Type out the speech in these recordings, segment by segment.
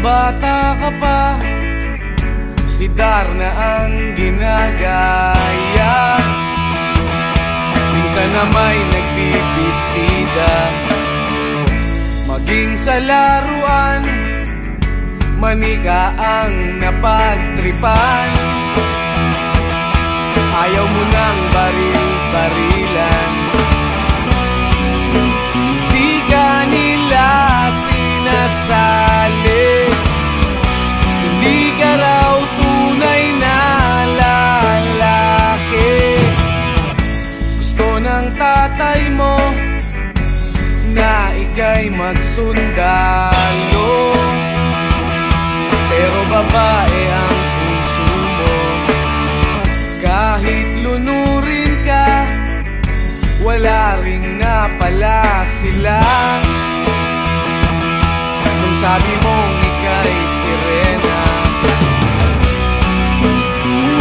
Bata ka pa, si Darna ang ginagaya. Minsan na may nagbibistida, maging sa laruan, manika ang napagtripan. Ayaw mo nang baril-barilan, di ka nila sinasali. Hindi ka raw tunay na lalaki. Gusto ng tatay mo na ika'y magsundalo, pero babae ang puso mo. Kahit lunurin ka, wala ring napala sila. Nung sabi mong ika'y sirena,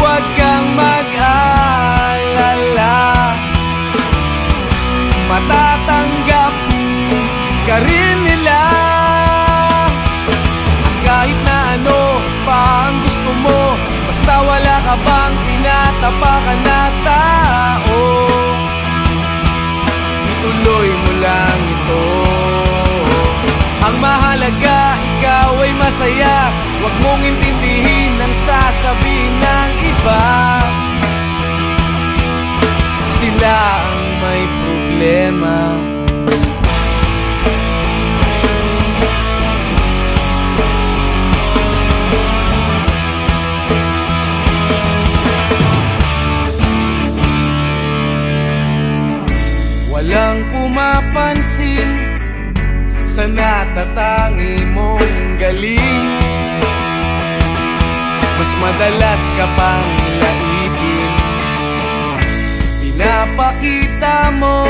huwag kang mag-alala, matatanggap ka rin nila. Kahit na ano pa ang gusto mo, basta wala ka bang tinatapakan na tao, ituloy mo lang ito. Ang mahalaga, ikaw ay masaya. Huwag mong intindihin ang sasabihin ng iba. Sila ang may problema. Walang pumapansin sa natatangi mong galing. Mas madalas ka pang laipin, pinapakita mo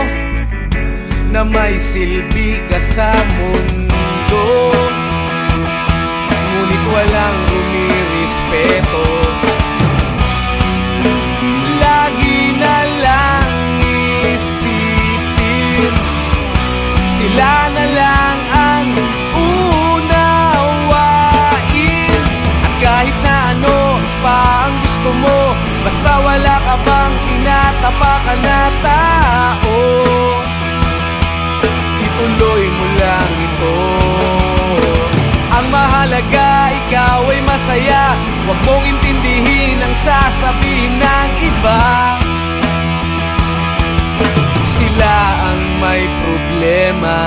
na may silbi ka sa mundo. Ngunit walang rumirespeto, lagi na lang isipin, sila na lang ang unawain. At kahit na ano pa ang gusto mo, basta wala ka bang tinatapakan na tao, ituloy mo lang ito. Ang mahalaga, ikaw ay masaya. Huwag mong intindihin ang sasabihin ng iba. Sila ang may problema.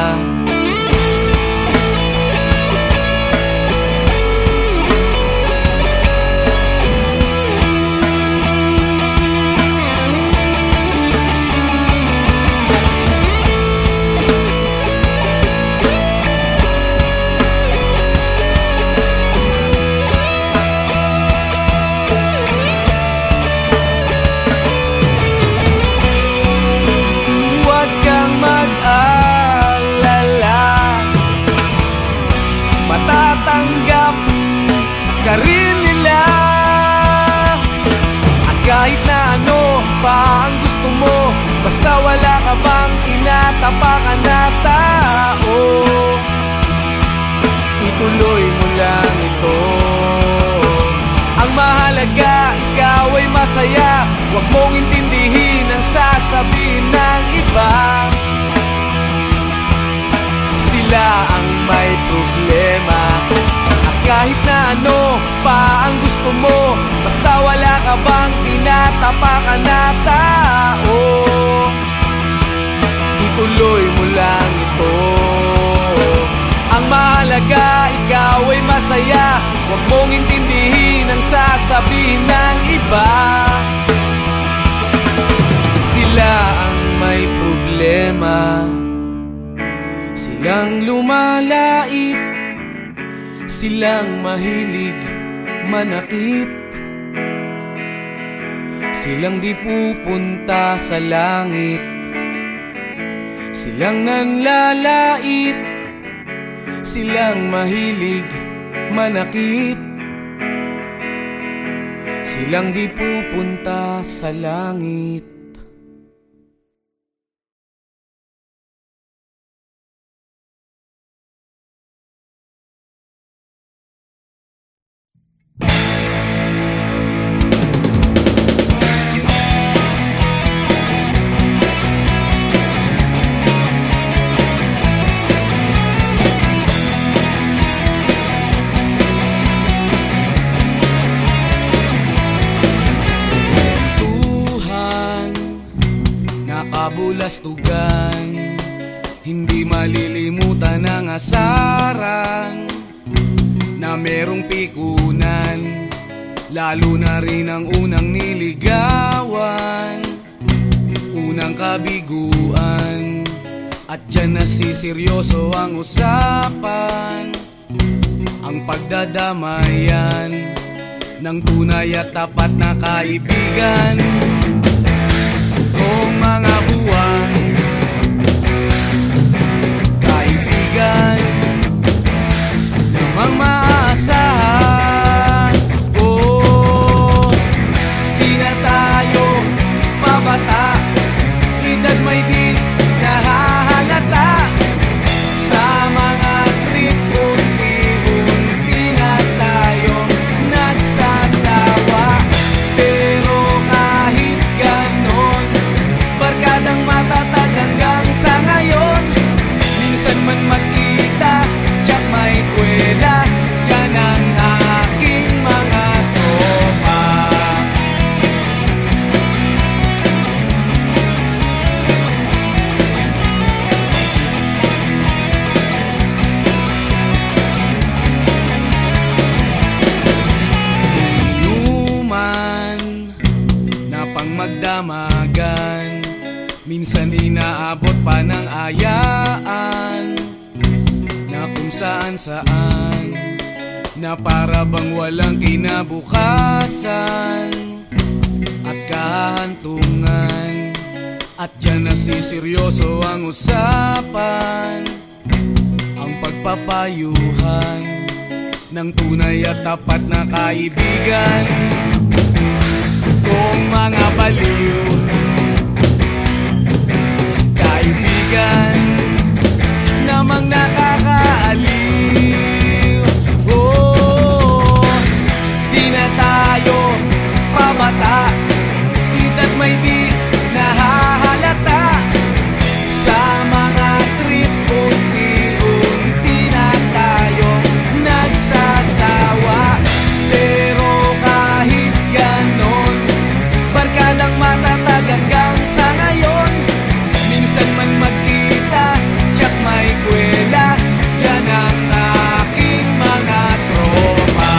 Matatanggap ka rin nila. At kahit na ano pa ang gusto mo, basta wala ka bang tinatapakan na tao, ituloy mo lang ito. Ang mahalaga, ikaw ay masaya. Huwag mong intindihin ang sasabihin ng iba. Sila ang may problema. At kahit na ano pa ang gusto mo, basta wala ka bang tinatapakan na tao, ituloy mo lang ito. Ang mahalaga, ikaw ay masaya. Huwag mong intindihin ang sasabihin ng iba. Sila ang may problema, silang lumalait, silang mahilig manakit, silang di pupunta sa langit, silang nanlalait, silang mahilig manakit, silang di pupunta sa langit. Kabulastugan, hindi malilimutan ang asaran na merong pikunan, lalo na rin ang unang niligawan, unang kabiguan, at dyan nasiseryoso ang usapan, ang pagdadamayan ng tunay at tapat na kaibigan. Kung mga buwan, kaibigan, namang maaasahan. Oh, di na tayo pabata, edad may di nahahalata. Sa mga trip, unti-unti na tayong nagsasawa. Pero kahit ganon, barkadang matatag hanggang sa ngayon. Minsan man magkita, tsak may kwela, yan ang aking mga tropa. Inuman na pang magdamagan, minsan inaabot pa ng ayaan, na kung saan-saan, na para bang walang kinabukasan at kahantungan. At dyan nasiseryoso ang usapan, ang pagpapayuhan ng tunay at tapat na kaibigan. Kung mga baliw, kaibigan, namang nakakaaliw. Oh, di na tayo pabata, edad may di nahahalata. Sa mga trip, unti-unti na tayong nagsasawa. Pero kahit ganon, barkadang matatag hanggang sa ngayon. Minsan man magkita, tsak may kwela, yan ang aking mga tropa.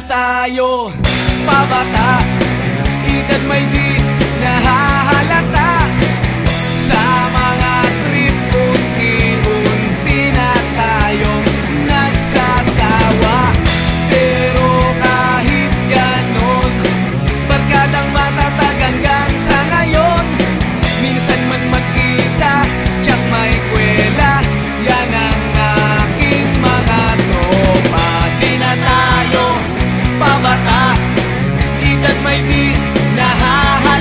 Tayo pabata, edad may di nahahalata. Sa mga trip, unti-unti na tayong nagsasawa. Pero kahit ganon, barkadang matatag hanggang sa ngayon. Minsan man magkita, tsak may kwela, yan ang aking mga tropa. Di na tayo pabata, edad may di nahahalata.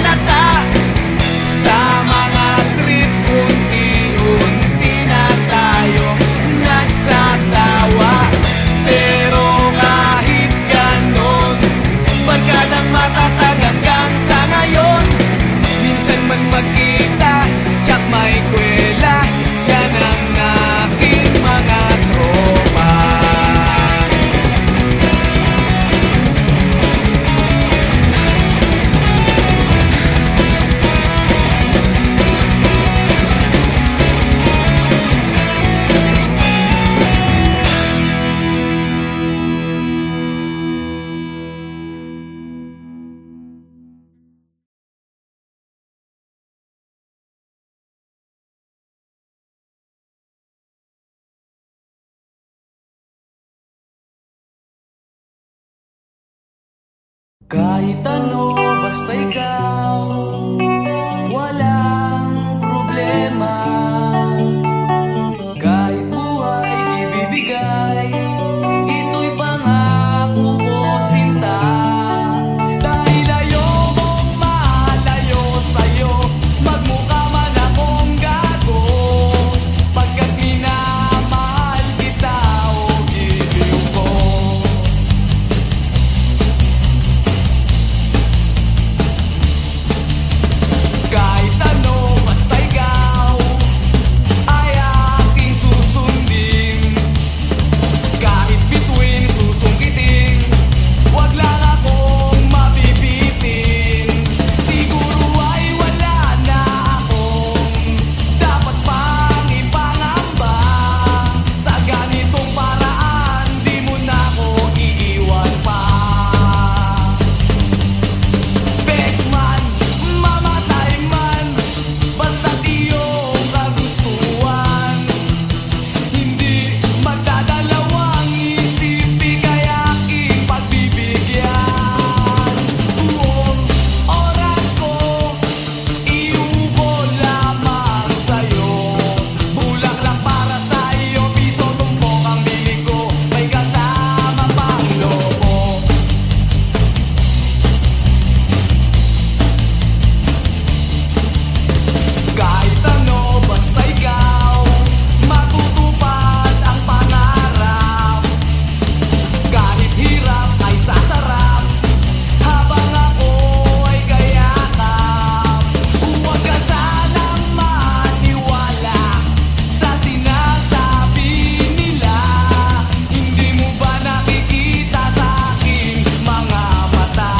Kahit ano, basta ikaw, walang problema. Kahit buhay ibibigay, ito'y pangako ko, sinta. Dahil ayokong malayo sa'yo, magmukha man akong gago, pagkat minamahal kita o giliw ko. Kahit ano, basta ikaw ay aking susundin. Kahit bituin, susungkitin, wag lang akong mabibitin. Siguro ay wala na akong dapat pang ipangamba. Sa ganitong paraan, di mo na ako iiwan pa. Bexman, mamatay man, basta't iyong kagustuhan. Hindi magdadalawang isip, ika'y aking pagbibigyan. Buong oras ko, iubol lamang sa'yo. Bulaklak para sa'yo, piso tumpok ang bibig ko, may kasama pang lobo. Kahit ano, basta ikaw, matutupad ang pangarap. Kahit hirap ay sasarap, habang ako ay kayakap. Huwag ka sanang maniwala sa sinasabi nila. Hindi mo ba nakikita sa aking mga mata?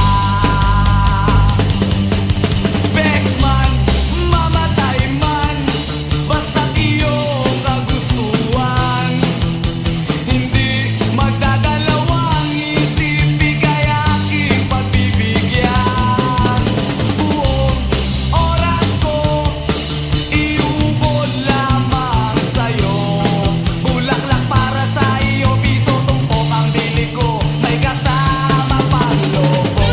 Bexman, mamatay man, basta't iyong kagustuhan. Hindi magdadalawang isip, ika'y aking pagbibigyan. Buong oras ko, iubol lamang sa'yo. Bulaklak para sa iyo, piso tumpok ang bili ko, may kasama pang lobo.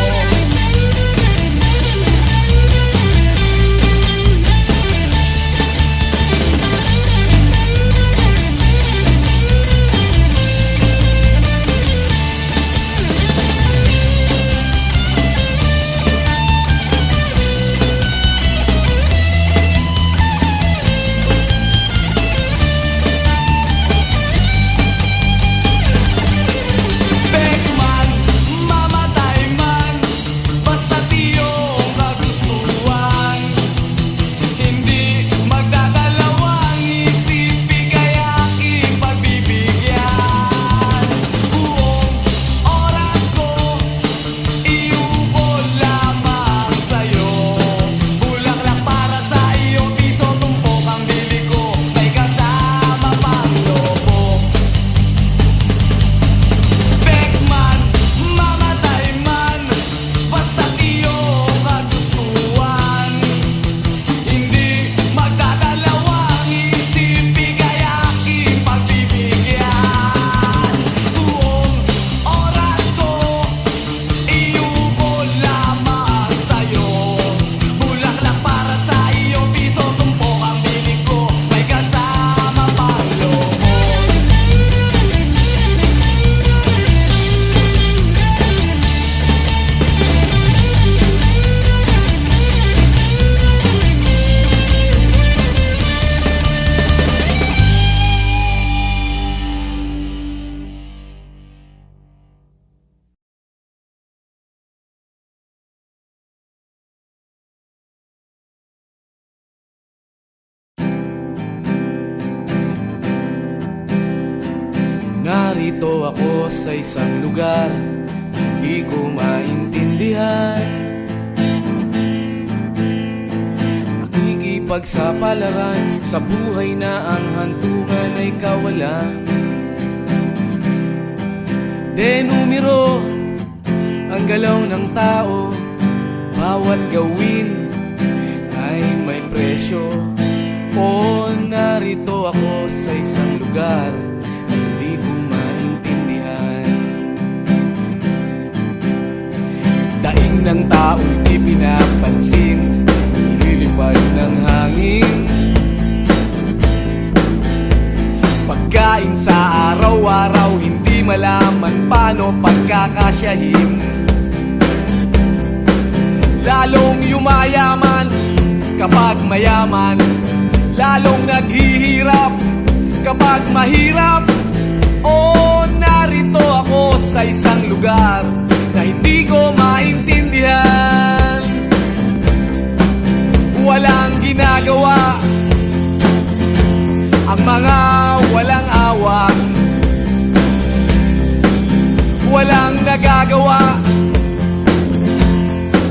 Bexman, mamatay man, basta't iyong kagustuhan. Hindi magdadalawang isip, ika'y aking pagbibigyan. Buong oras ko, iubol lamang sa'yo. Bulaklak para sa iyo, piso tumpok ang bili ko, may kasama pang lobo. Bexman, mamatay man, basta't iyong kagustuhan. Hindi magdadalawang isip, ika'y aking pagbibigyan. Buong oras ko, iubol lamang sa'yo. Bulaklak para sa iyo, piso tumpok ang bili ko, may kasama pang lobo. Narito ako sa isang lugar, hindi ko maintindihan. Nakikipagsapalaran sa buhay na ang hantungan ay kawalan. Denumero ang galaw ng tao, bawat gawin ay may presyo. O narito ako sa isang lugar na hindi ko maintindihan. ng tao'y di pinapansin, nililipad ng hangin. Pagkain sa araw-araw, hindi malaman paano pagkakasyahin. Lalong yumayaman kapag mayaman, lalong naghihirap kapag mahirap. O narito ako sa isang lugar na hindi ko maintindihan. Walang ginagawa ang mga walang awa, walang nagagawa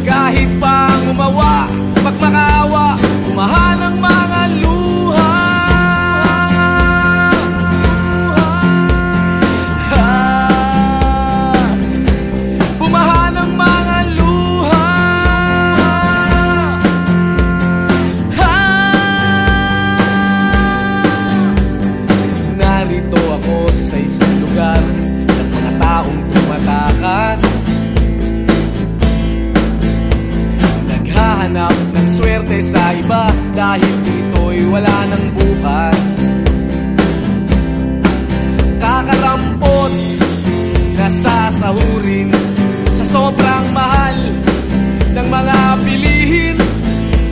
kahit pang umawa, magmakaawa, umahan ang mga luha. Bumahan ang mga luha. Narito ako sa isang lugar ng mga taong tumatakas, naghahanap ng swerte sa iba dahil dito'y wala ng bukas. Kakarampot na sasahurin sa sobrang mahal ng mga bilihin.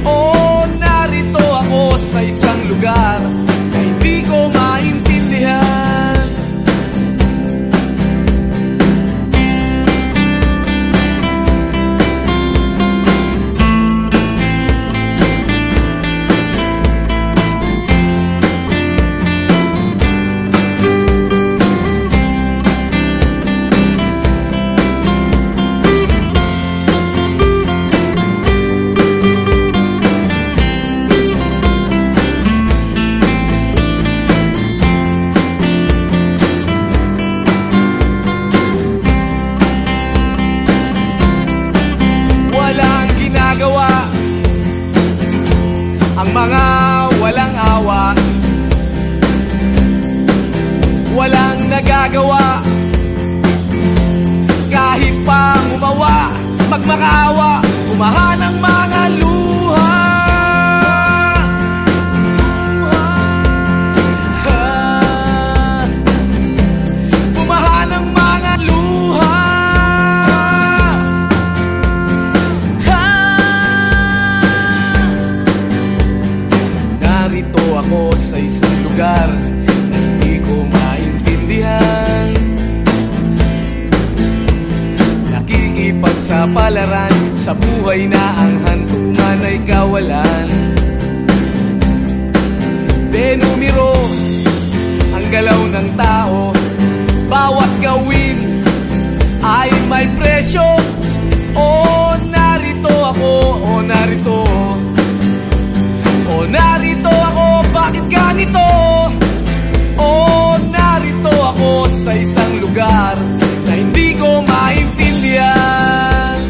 O narito ako sa isang lugar na hindi ko maintindihan. Ang mga walang awa, walang nagagawa kahit pang umawa, magmakaawa, umahan ang mga luha. Umahan ang mga luha. Narito ako sa isang lugar na hindi ko maintindihan. Nakikipagsapalaran sa buhay na ang hantungan ay kawalan. Denumero ang galaw ng tao, bawat gawin ay may presyo. O narito ako, o narito, o narito ako, bakit ganito? O narito ako sa isang lugar na hindi ko maintindihan.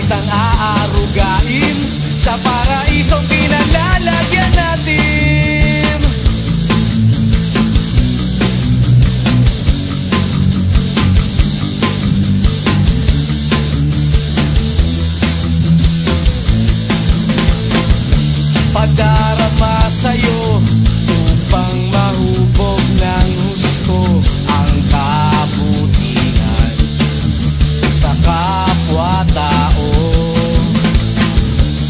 kitang aarugain sa paraisong pinalalagyan natin. Padarama sa'yo upang mahubog ng husto ang kabutihan sa kapwa-tao.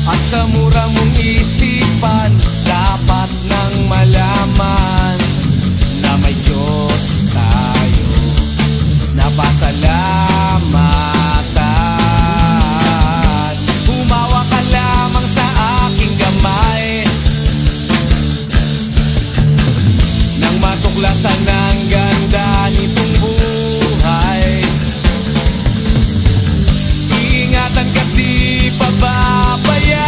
At sa mura mong isipan, dapat nang malaman na may Diyos tayo na pasalamatan. Humawa ka lamang sa aking gamay nang matuklasan ang ganda nitong buhay. Iingatan ka't di pababayaan,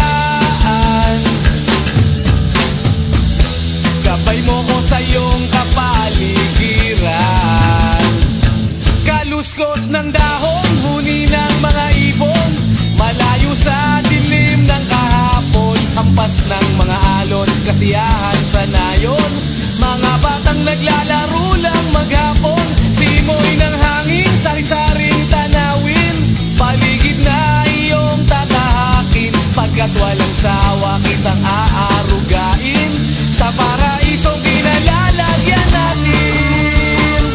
gabay mo ko sa iyong kapaligiran. Kaluskos ng dahon, huni ng mga ibon, malayo sa dilim ng kahapon, hampas ng mga alon, kasiyahan sa nayon. Mga batang naglalaro lang maghapon, simoy ng hangin, sari-saring tanawin, paligid na iyong tatahakin, pagkat walang sawa kitang aarugain sa paraisong pinalalagyan natin.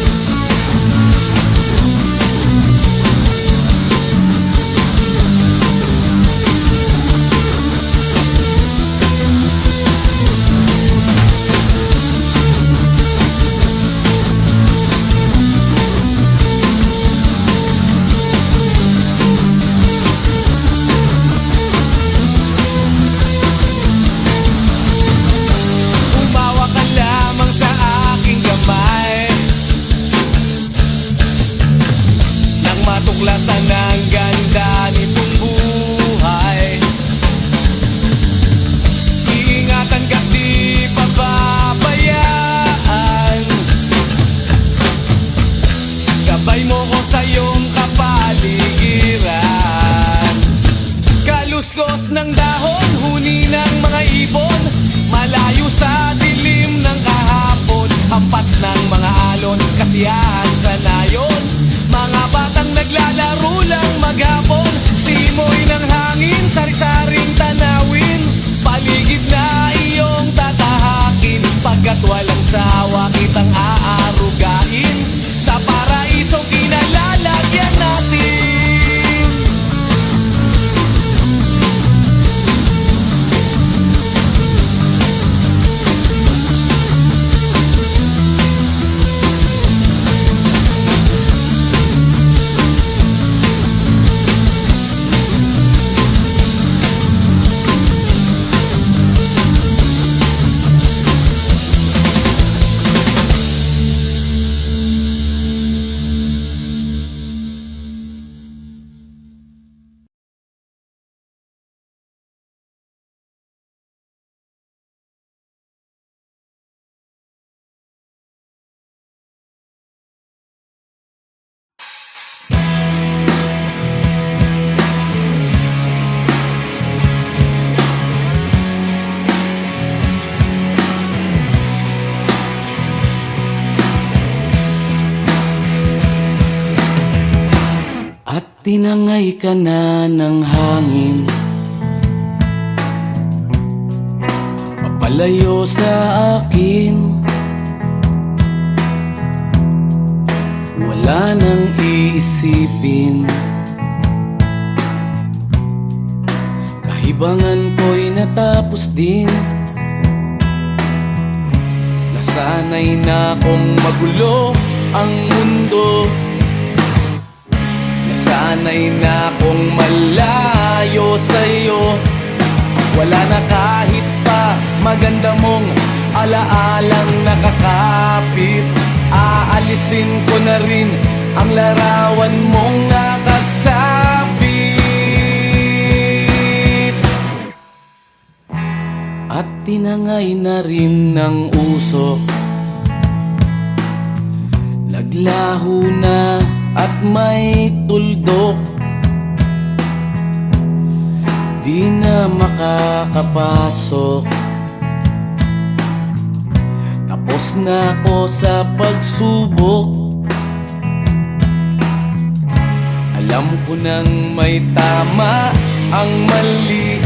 Matuklasan ang ganda nitong buhay. Iingatan ka't di pababayaan, gabay mo ko sa iyong kapaligiran. Kaluskos ng dahon, huni ng mga ibon, malayo sa dilim ng kahapon, hampas ng mga alon, kasiyahan sa nayon. Mga batang naglalaro lang maghapon, simoy ng hangin, sari-saring tanawin, paligid na iyong tatahakin, pagkat walang sawa kitang aarugain sa paraisong pinalalagyan natin. Tinangay ka na ng hangin, papalayo sa akin. Wala nang iisipin, kahibangan ko'y natapos din. Nasanay na kong magulo ang mundo, sanay na kong malayo sa'yo. Wala na kahit pa maganda mong alaalang nakakapit, aalisin ko na rin ang larawan mong nakasabit. At tinangay na rin ng usok, naglaho na at may tuldok. di na makakapasok. Tapos na ako sa pagsubok. Alam ko nang may tama ang mali.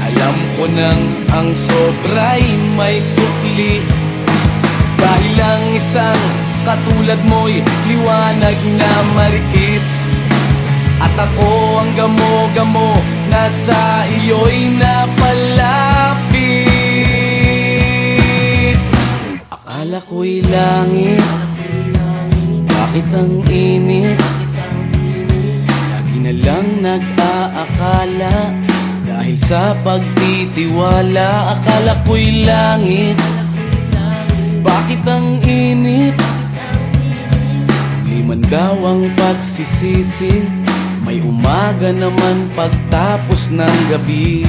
Alam ko nang ang sobra'y may sukli. Dahil lang isang katulad mo'y liwanag na marikit. At ako ang gamo-gamo na sa iyo'y napalapit. Akala ko'y langit, bakit ang init? Lagi na lang nag-aakala, dahil sa pagtitiwala. Akala ko'y langit, bakit ang init? Liman daw ang pagsisisi, may umaga naman pagtapos ng gabi.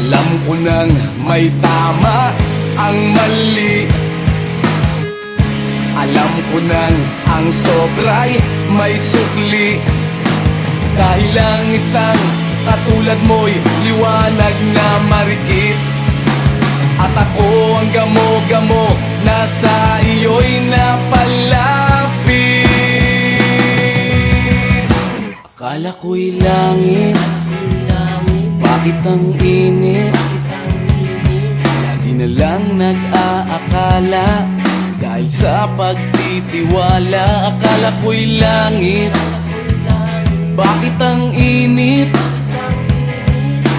Alam ko nang may tama ang mali. Alam ko nang ang sobra'y may sukli. Dahil lang isang katulad mo'y liwanag na marikit. At ako ang gamo-gamo na sa iyo'y napalapit. Akala ko'y langit, bakit ang init? Lagi na lang nag-aakala, dahil sa pagtitiwala. Akala ko'y langit, bakit ang init?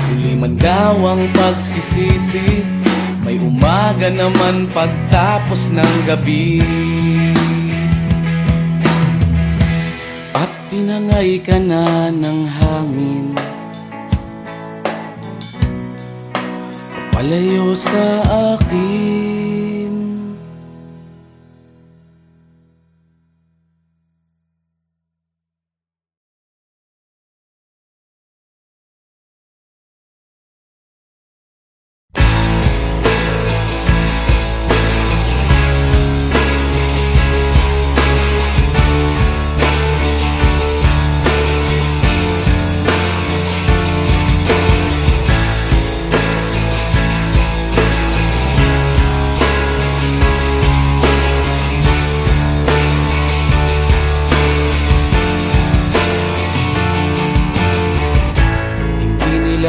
Huli man daw ang pagsisisi, may umaga naman pagtapos ng gabi. At tinangay ka na ng hangin, palayo sa akin.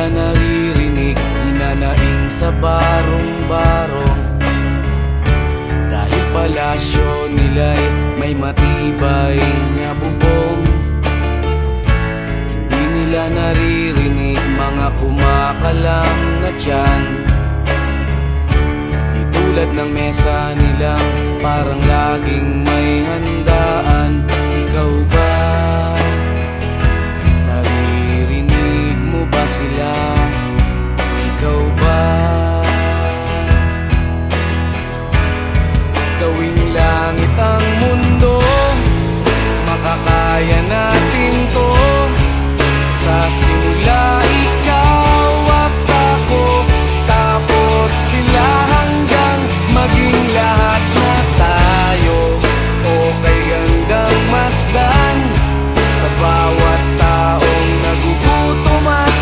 Naririnig, hinanaing sa barong-barong. Dahil palasyo nila'y may matibay na bubong. Hindi nila naririnig mga kumakalam na tiyan. Di tulad ng mesa nilang parang laging may handaan. Ikaw ba? Sila, ikaw ba? Gawing langit ang mundo, makakaya natin to. Sa simula ikaw at ako, tapos sila hanggang maging lahat na tayo. Okay hanggang masdan sa bawat taong nagugutom at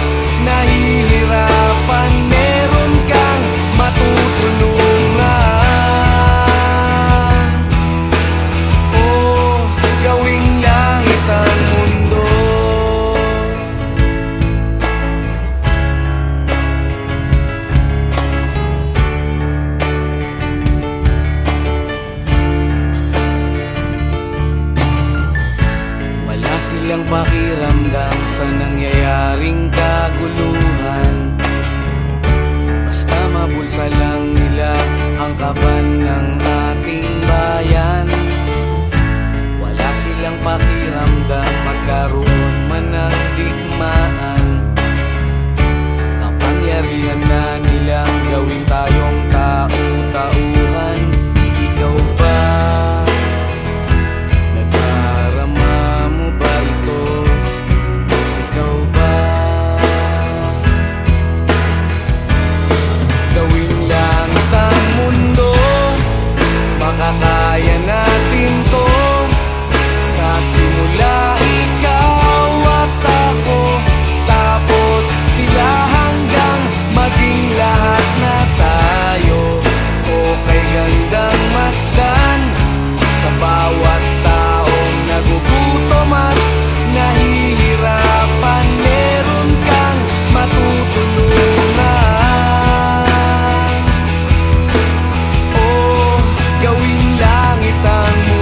nahihirapan, meron kang matutulungan. Oh, gawing langit ang mundo. Wala silang pakiramdam sa nangyayaring kaguluhan. Basta mabulsa lang nila ang kaban ng ating bayan. Wala silang pakiramdam magkaroon man ng digmaan. Kapangyarihan na nila kaya natin to. Sa simula ikaw at ako, tapos sila hanggang maging lahat na tayo. Okay gandang masdan sa bawat taong nagugutom at nahihirapan. Meron kang matutulungan. Oh, gawing langit ang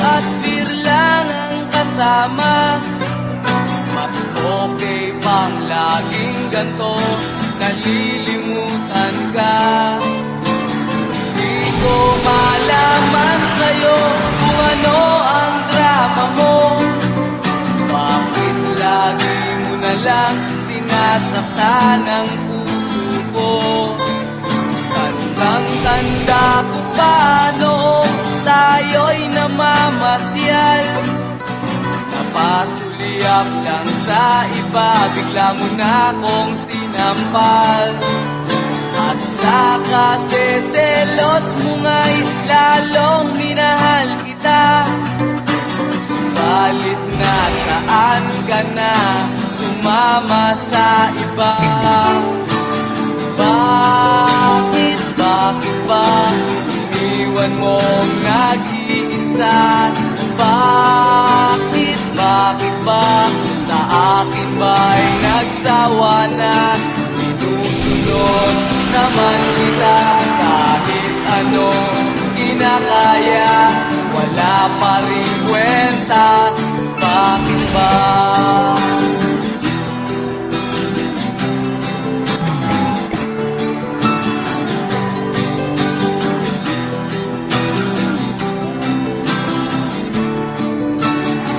at beer lang ang kasama. Mas okay pang laging ganto, nalilimutan ka. Di ko malaman sa'yo kung ano ang drama mo. Bakit lagi mo na lang sinasaktan ang puso ko? Tandang-tanda ko pa noong tayo'y namamasyal. Napasulyap lang sa iba, bigla mo na akong sinampal. At sa kaseselos mo nga'y lalong minahal kita. Subalit nasaan ka na, sumama sa iba. Bakit ba iniwan mong nag-iisa? Bakit ba sa akin ba'y nagsawa na? Sinusunod naman kita kahit anong kinakaya, wala pa rin kwenta. Bakit ba?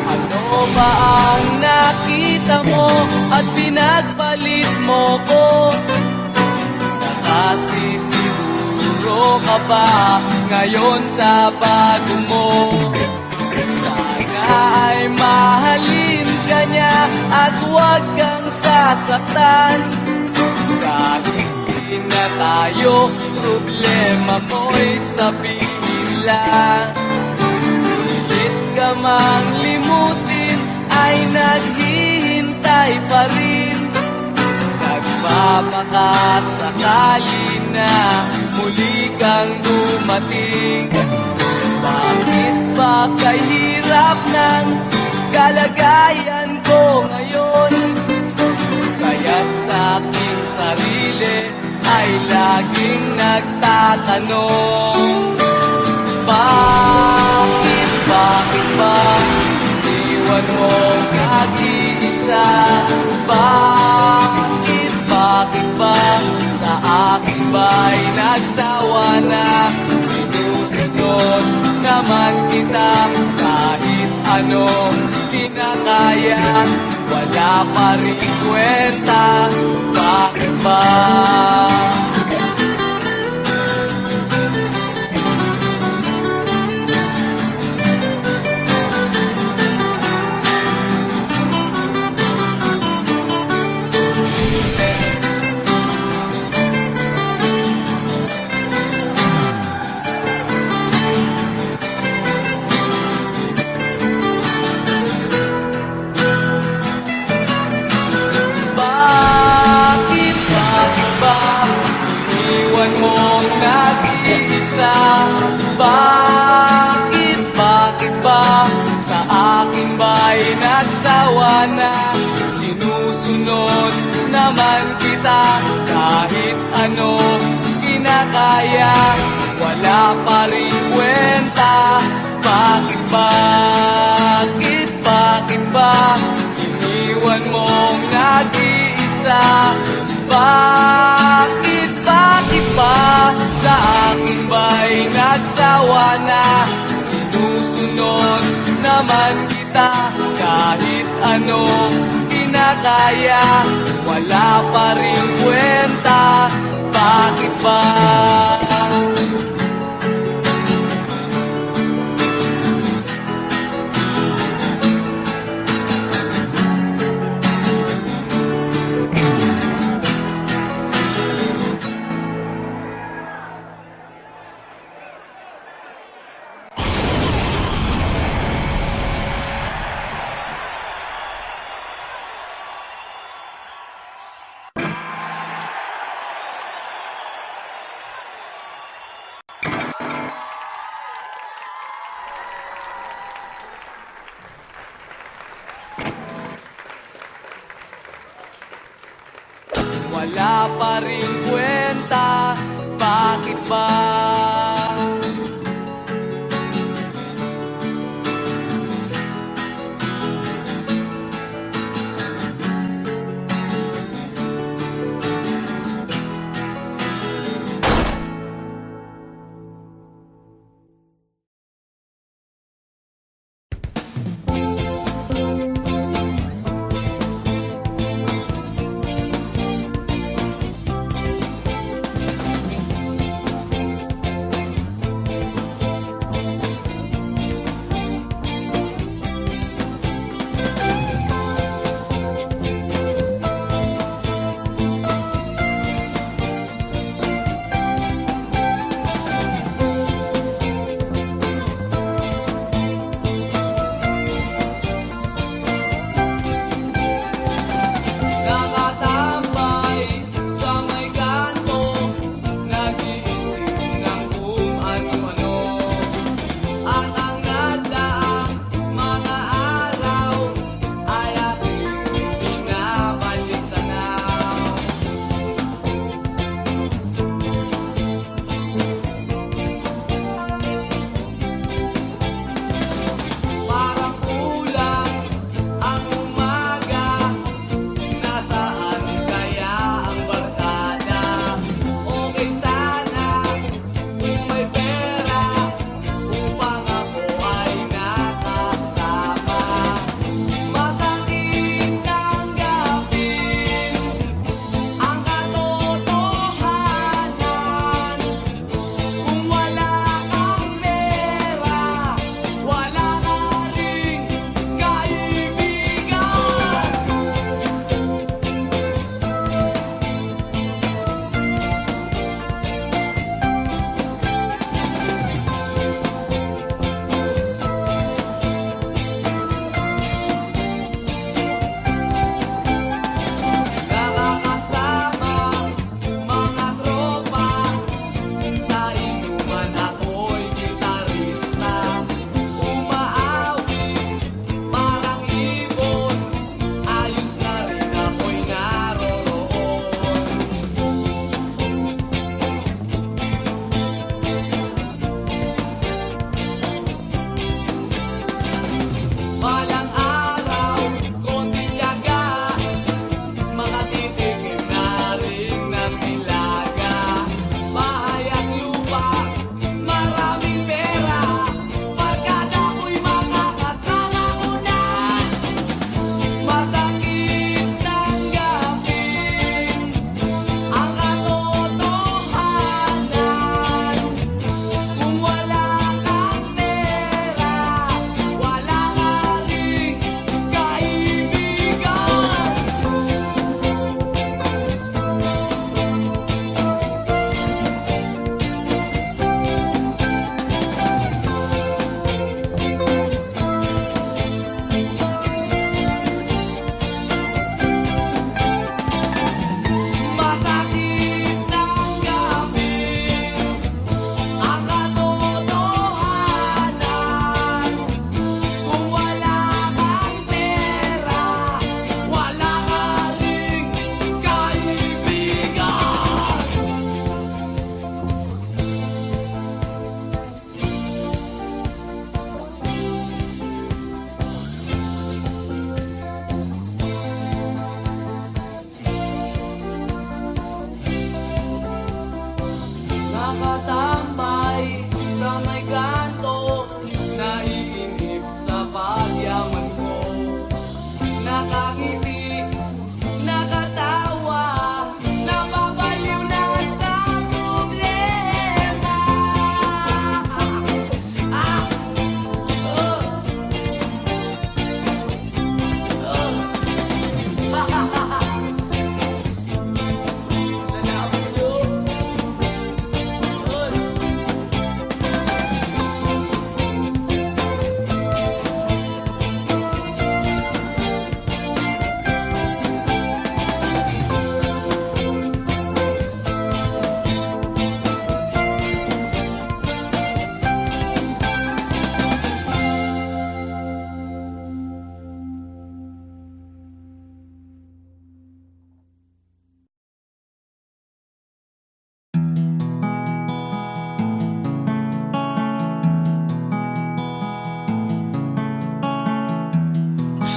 Ano ba ang nakita mo at pinagpalit mo ko? Nakasisiguro ka ba ngayon sa bago mo? Sana ay mahalin ka niya at huwag kang sasaktan. Kahit di na tayo, problema mo'y sabihin lang. Pilit ka mang limutin ay naghihintay pa rin. Nagpapakasakali na muli kang dumating. Bakit ba kahirap ng kalagayan ko ngayon? Kaya't sa aking sarili ay laging nagtatanong. Bakit ba iwan mo nag-iisa? Bakit ba sa akin ba'y nagsawa na? Sinusunod naman kita kahit anong kinakaya, wala pa rin kwenta. Bakit ba? Iniwan mong nag-iisa? Bakit ba sa akin ba'y nagsawa na? Sinusunod naman kita kahit ano kinakaya, wala pa rin kwenta. Bakit ba iniwan mong nag-iisa? Bakit ba sa akin ba'y nagsawa na? Sinusunod naman kita kahit anong kinakaya, wala pa rin kwenta. Bakit ba? Wala pa rin kwenta. Bakit ba?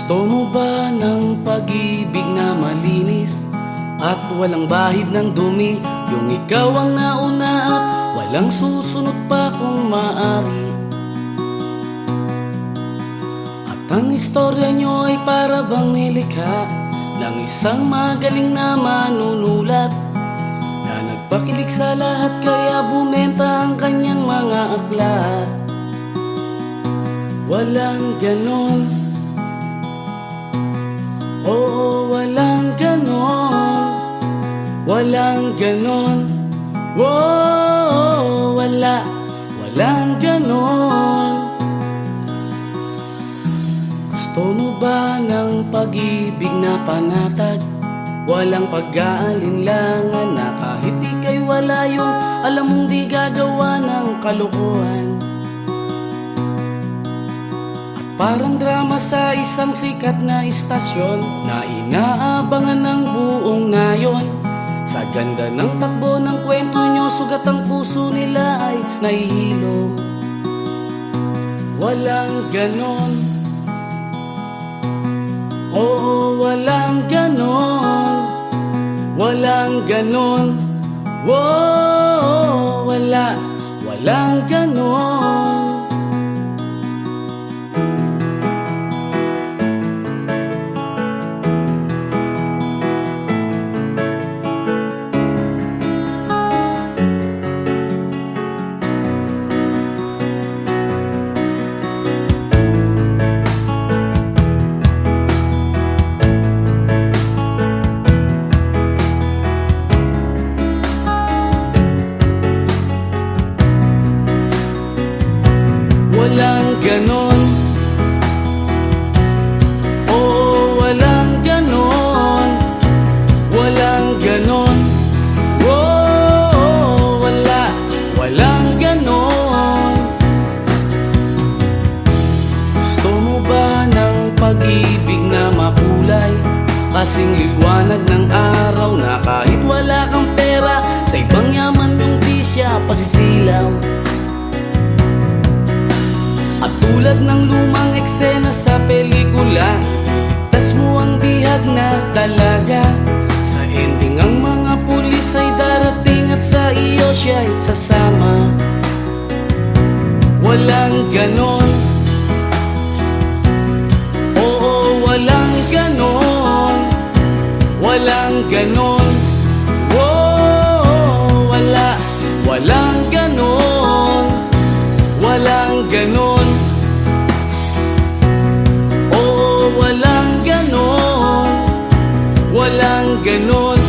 Gusto mo ba ng pag-ibig na malinis at walang bahid ng dumi? Yung ikaw ang nauna at walang susunod pa kung maaari. At ang istorya nyo ay para bang nilikha ng isang magaling na manunulat na nagpakilig sa lahat kaya bumenta ang kanyang mga aklat. Walang ganon, oo, walang ganon, walang ganon, wow, walang ganon. Gusto mo ba ng pag-ibig na panatag? Walang pag-aalinlangan na kahit ika'y wala yung alam mong di gagawa ng kalokohan. Parang drama sa isang sikat na istasyon na inaabangan ng buong nayon. Sa ganda ng takbo ng kwento nyo, sugat ang puso nila ay nahihilom. Walang ganon, oo, walang ganon, walang ganon, wow, walang ganon. Walang ganon, oo, walang ganon, walang ganon, oh, walang ganon. Gusto mo ba ng pag-ibig na makulay? Kasing liwanag ng araw na kahit wala kang pera, sa ibang yaman yung di siya pasisilaw. At tulad ng lumang eksena sa pelikula, iligtas mo ang bihag na dalaga. Sa ending ang mga pulis ay darating at sa iyo siya'y sasama. Walang ganon, oo, walang ganon, walang ganon, oh, walang ganon, walang ganon, oo, walang ganon, walang ganon,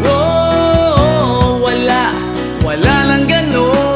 oh, wala lang ganon.